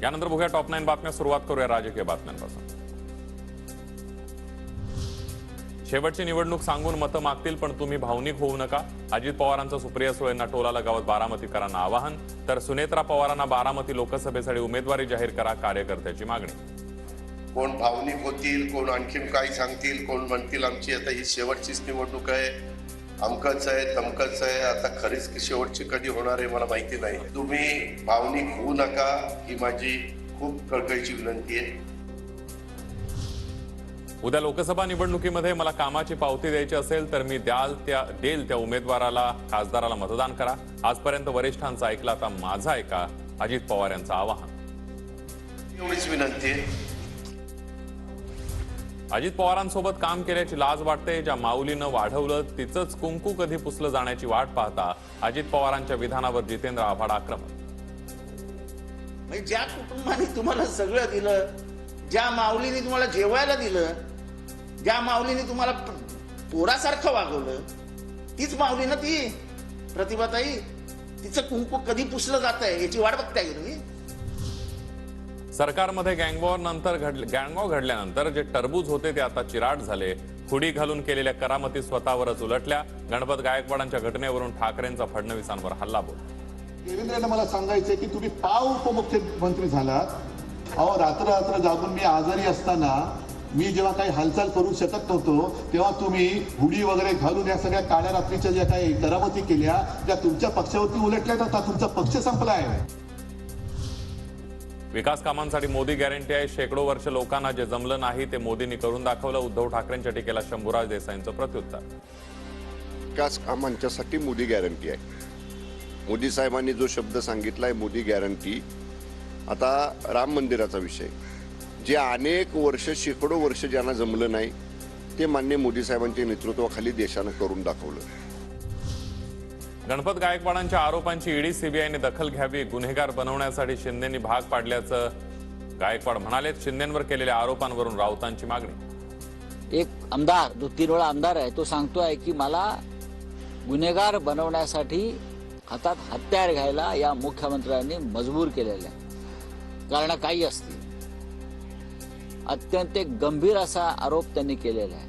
यानंतर बघूया टॉप 9 बातम्या. सुरुवात करूया राजकीय बातम्यांपासून. शेवटची निवडणूक सांगून मतं मागतील, पण तुम्ही भावनिक होऊ नका. अजित पवारांचं सुप्रिया सुळेंना टोलाला गावात बारामतीकरांना आवाहन. तर सुनेत्रा पवारांना बारामती लोकसभेसाठी उमेदवारी जाहीर करा, कार्यकर्त्याची मागणी. कोण भावनिक होतील, कोण आणखीन काय सांगतील, कोण म्हणतील आमची आता ही शेवटचीच निवडणूक आहे, अमकच आहे तमकच आहे. आता खरीच शेवटची कधी होणार आहे मला माहिती नाही. तुम्ही भावनिक होऊ नका ही माझी खूप कळकळीची विनंती आहे. उद्या लोकसभा निवडणुकीमध्ये मला कामाची पावती द्यायची असेल तर मी देईल त्या उमेदवाराला, खासदाराला मतदान करा. आजपर्यंत वरिष्ठांचं ऐकलं, आता माझं ऐका, अजित पवार यांचं आवाहन. एवढीच विनंती आहे. अजित पवारांसोबत काम केल्याची लाज वाटते. ज्या माऊलीनं वाढवलं तिचंच कुंकू कधी पुसलं जाण्याची वाट पाहता अजित पवारांच्या विधानावर जितेंद्र आव्हाड आक्रमक. म्हणजे ज्या कुटुंबाने तुम्हाला सगळं दिलं, ज्या माऊलीने तुम्हाला जेवायला दिलं, ज्या माऊलीने तुम्हाला पोरासारखं वागवलं, तीच माऊली ना ती प्रतिभाताई. तिचं कुंकू कधी पुसलं जात आहे याची वाट बघताय तुम्ही. सरकारमध्ये गँगवॉर घडल्यानंतर जे टरबूज होते ते आता चिराट झाले. हुडी घालून केलेल्या करामती स्वतःवरच उलटल्या. गणपत गायकवाडांच्या घटनेवरून ठाकरेंचा फडणवीसांवर हल्लाबोल. देवेंद्रने मला सांगायचंय की तुम्ही पाव उपमुख्यमंत्री झालात. अहो, रात्र जागून मी आजारी असताना, मी जेव्हा काही हालचाल करू शकत नव्हतो, तेव्हा तुम्ही हुडी वगैरे घालून या सगळ्या काळ्या रात्रीच्या ज्या काही करामती केल्या त्या तुमच्या पक्षावरती उलटल्या जातात. तुमचा पक्ष संपलाय. विकास कामांसाठी मोदी गॅरंटी आहे. शेकडो वर्ष लोकांना जे जमलं नाही ते मोदींनी करून दाखवलं. उद्धव ठाकरेंच्या टीकेला शंभूराज देसाईंचं प्रत्युत्तर. विकास कामांच्यासाठी मोदी गॅरंटी आहे. मोदी साहेबांनी जो शब्द सांगितलाय मोदी गॅरंटी. आता राम मंदिराचा विषय, जे अनेक वर्ष शेकडो वर्ष ज्यांना जमलं नाही ते मान्य मोदी साहेबांच्या नेतृत्वाखाली देशानं करून दाखवलं. गणपत गायकवाडांच्या आरोपांची ईडी सीबीआयने दखल घ्यावी. गुन्हेगार बनवण्यासाठी शिंदेंनी भाग पाडल्याचं गायकवाड म्हणाले. शिंदेंवर केलेल्या आरोपांवरून राऊतांची मागणी. एक आमदार जो 3 वेळा आमदार आहे तो सांगतोय की मला गुन्हेगार बनवण्यासाठी हातात हत्यार घ्यायला या मुख्यमंत्र्यांनी मजबूर केलेलं आहे. कारण काही असतील. अत्यंत गंभीर असा आरोप त्यांनी केलेला आहे.